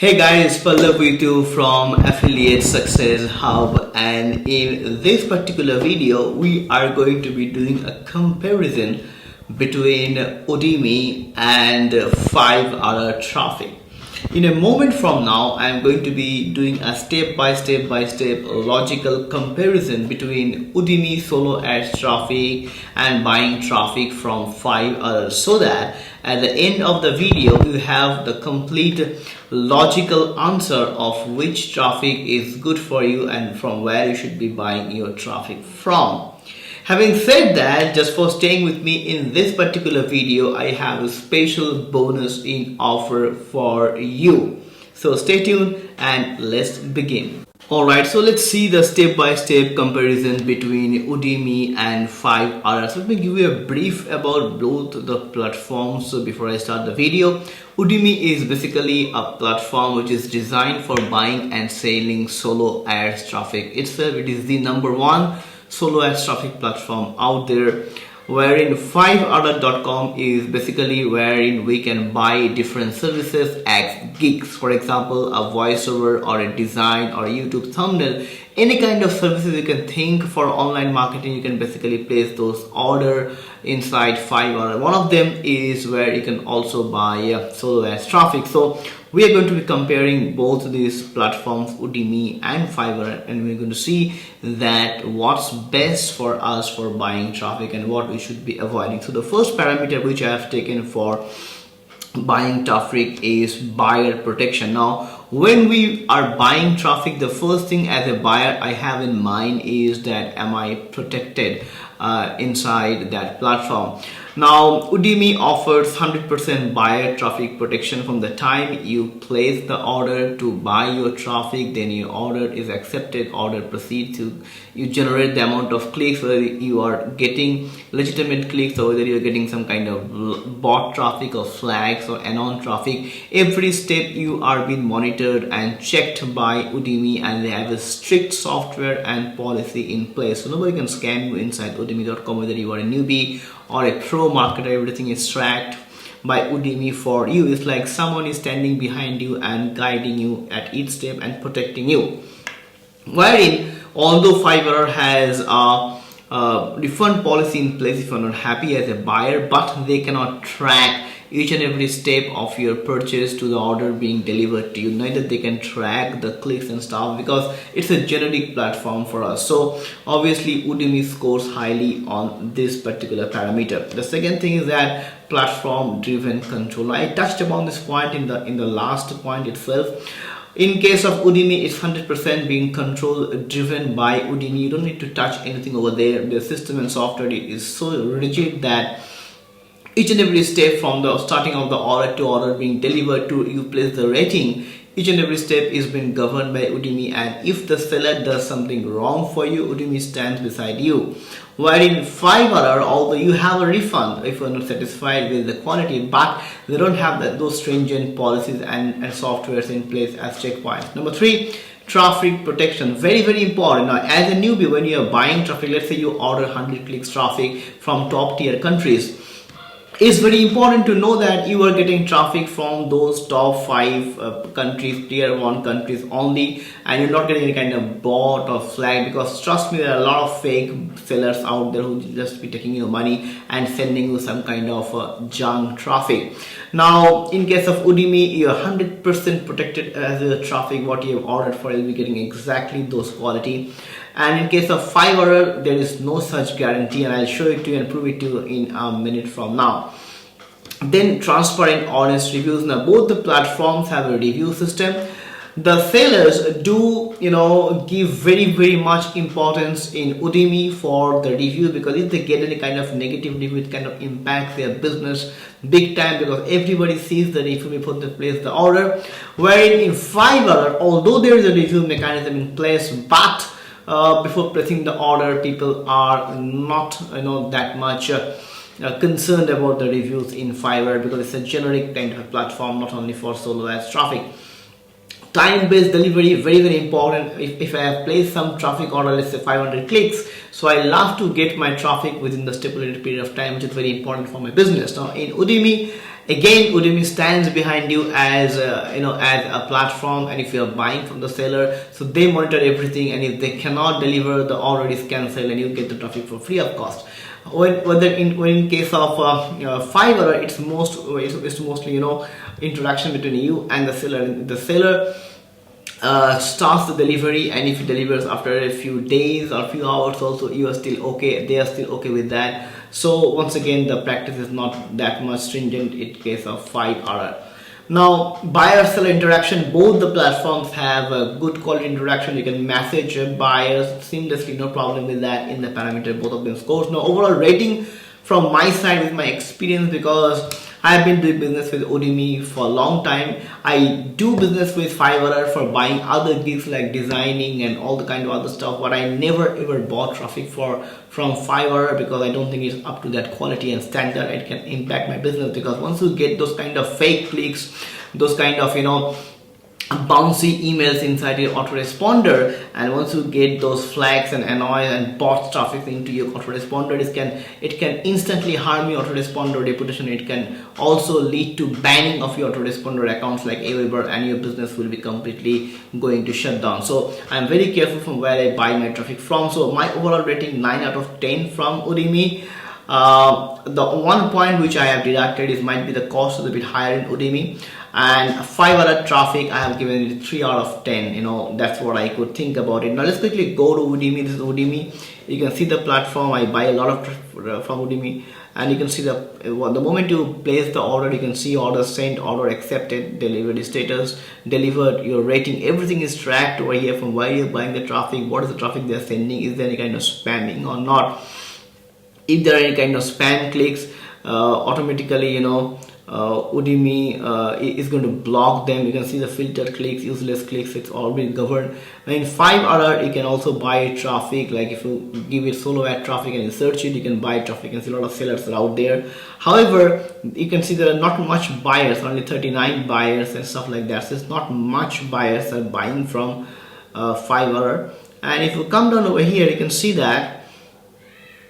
Hey guys, Pallav with you from Affiliate Success Hub, and in this particular video we are going to be doing a comparison between UDIMI and Fiverr traffic. In a moment from now, I am going to be doing a step-by-step logical comparison between UDIMI solo ads traffic and buying traffic from Fiverr, so that at the end of the video you have the complete logical answer of which traffic is good for you and from where you should be buying your traffic from. Having said that, just for staying with me in this particular video, I have a special bonus in offer for you. So stay tuned and let's begin. Alright, so let's see the step-by-step comparison between UDIMI and Fiverr. So let me give you a brief about both the platforms before I start the video. UDIMI is basically a platform which is designed for buying and selling solo ads traffic. It is the #1 solo ads traffic platform out there, wherein Fiverr.com is basically wherein we can buy different services as gigs. For example, a voiceover or a design or a YouTube thumbnail, any kind of services you can think for online marketing, you can basically place those order inside Fiverr. One of them is where you can also buy solo ads traffic. So we are going to be comparing both these platforms, UDIMI and Fiverr, and we're going to see that what's best for us for buying traffic and what we should be avoiding. So the first parameter which I have taken for buying traffic is buyer protection. Now, when we are buying traffic, the first thing as a buyer I have in mind is that am I protected inside that platform. Now, UDIMI offers 100% buyer traffic protection from the time you place the order to buy your traffic. Then your order is accepted, order proceeds to, you generate the amount of clicks, whether you are getting legitimate clicks or whether you're getting some kind of bot traffic or flags or anon traffic. Every step you are being monitored and checked by UDIMI, and they have a strict software and policy in place. So nobody can scam you inside udimi.com, whether you are a newbie or a pro marketer. Everything is tracked by UDIMI for you. It's like someone is standing behind you and guiding you at each step and protecting you. Wherein, although Fiverr has a refund policy in place if you're not happy as a buyer, but they cannot track each and every step of your purchase to the order being delivered to you. Neither they can track the clicks and stuff because it's a generic platform for us. So obviously UDIMI scores highly on this particular parameter. The second thing is that platform driven control. I touched upon this point in the last point itself. In case of UDIMI, it's 100% being control driven by UDIMI. You don't need to touch anything over there. The system and software is so rigid that each and every step from the starting of the order to order being delivered to you place the rating, each and every step is being governed by UDIMI, and if the seller does something wrong for you, UDIMI stands beside you. Wherein Fiverr, although you have a refund if you're not satisfied with the quality, but they don't have those stringent policies and softwares in place as checkpoints. Number 3, traffic protection. Very important. Now, as a newbie, when you're buying traffic, let's say you order 100 clicks traffic from top tier countries, it's very important to know that you are getting traffic from those top 5 countries, tier 1 countries only, and you're not getting any kind of bot or flag, because trust me, there are a lot of fake sellers out there who just be taking your money and sending you some kind of junk traffic. Now, in case of UDIMI, you're 100% protected as a traffic. What you have ordered for, you'll be getting exactly those quality. And in case of Fiverr, there is no such guarantee, and I'll show it to you and prove it to you in a minute from now. Then transparent, honest reviews. Now, both the platforms have a review system. The sellers do, give very much importance in UDIMI for the review, because if they get any kind of negative review, it kind of impacts their business big time, because everybody sees the review before they place the order. Wherein in Fiverr, although there is a review mechanism in place, but before placing the order, people are not that much concerned about the reviews in Fiverr, because it's a generic kind of platform, not only for solo ads traffic. Time-based delivery, very important. If I have placed some traffic order, let's say 500 clicks, so I love to get my traffic within the stipulated period of time, which is very important for my business. Now in Udemy, again, Udemy stands behind you as as a platform, and if you are buying from the seller, so they monitor everything, and if they cannot deliver, the order is cancelled and you get the traffic for free of cost. When in case of Fiverr, it's mostly interaction between you and the seller. The seller starts the delivery, and if it delivers after a few days or few hours also, you are still okay, they are still okay with that. So once again, the practice is not that much stringent in case of Fiverr. Now buyer seller interaction, both the platforms have a good quality interaction. You can message buyers seamlessly, no problem with that. In the parameter, both of them scores. Now overall rating from my side with my experience, because I've been doing business with Udemy for a long time. I do business with Fiverr for buying other gigs like designing and all the kind of other stuff, but I never ever bought traffic from Fiverr, because I don't think it's up to that quality and standard. It can impact my business, because once you get those kind of fake clicks, those kind of bouncy emails inside your autoresponder, and once you get those flags and annoy and bot traffic into your autoresponder, it can instantly harm your autoresponder reputation. It can also lead to banning of your autoresponder accounts like Aweber, and your business will be completely going to shut down. So I'm very careful from where I buy my traffic from. So my overall rating 9 out of 10 from Udemy. The one point which I have deducted is might be the cost is a bit higher in Udemy, and Fiverr traffic I have given it 3 out of 10. That's what I could think about it. Now let's quickly go to Udemy. This is Udemy. You can see the platform. I buy a lot of from Udemy, and you can see the moment you place the order, you can see order sent, order accepted, delivery status, delivered, your rating, everything is tracked over here from where you're buying the traffic, what is the traffic they're sending, is there any kind of spamming or not. If there are any kind of spam clicks, automatically Udemy is going to block them. You can see the filtered clicks, useless clicks, it's all been governed. In Fiverr, you can also buy traffic, like if you give it solo ad traffic and you search it, you can buy traffic. You can see a lot of sellers are out there. However, you can see there are not much buyers, only 39 buyers and stuff like that. So it's not much buyers are buying from Fiverr. And if you come down over here, you can see that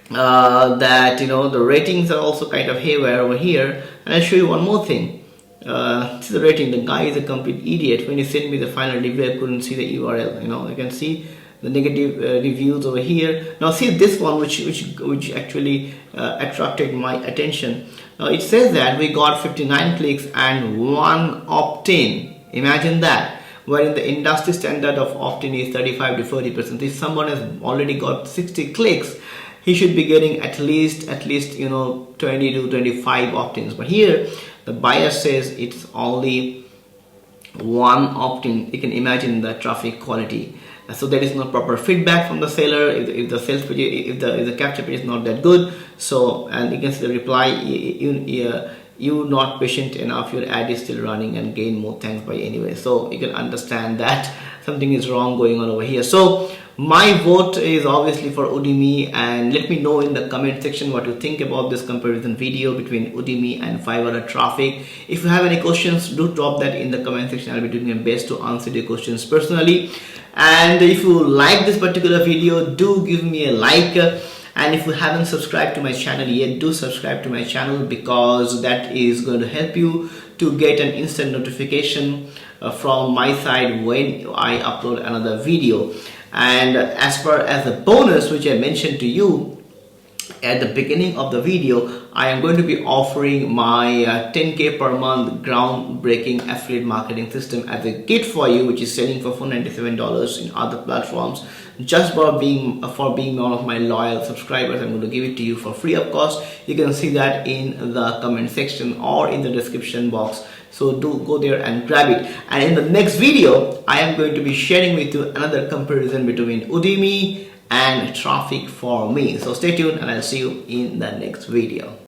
the ratings are also kind of haywire over here. And I'll show you one more thing. See the rating. The guy is a complete idiot. When he sent me the final review, I couldn't see the URL. You can see the negative reviews over here. Now see this one, which actually attracted my attention. Now it says that we got 59 clicks and 1 opt-in. Imagine that. Wherein the industry standard of opt-in is 35 to 40%. If someone has already got 60 clicks, he should be getting at least 20 to 25 opt-ins. But here the buyer says it's only 1 opt-in. You can imagine the traffic quality. So there is no proper feedback from the seller if the sales page, if the capture page is not that good. So, and you can see the reply, you not patient enough, your ad is still running and gain more thanks by anyway. So you can understand that something is wrong going on over here. So my vote is obviously for Udemy, and let me know in the comment section what you think about this comparison video between Udemy and Fiverr traffic. If you have any questions, do drop that in the comment section. I'll be doing my best to answer your questions personally. And if you like this particular video, do give me a like. And if you haven't subscribed to my channel yet, do subscribe to my channel, because that is going to help you to get an instant notification from my side when I upload another video. And as far as the bonus which I mentioned to you at the beginning of the video, I am going to be offering my 10K per month groundbreaking affiliate marketing system as a gift for you, which is selling for $497 in other platforms. Just for being one of my loyal subscribers, I'm going to give it to you for free of cost. You can see that in the comment section or in the description box. So do go there and grab it. And in the next video, I am going to be sharing with you another comparison between Udemy and Traffic for Me. So stay tuned, and I'll see you in the next video.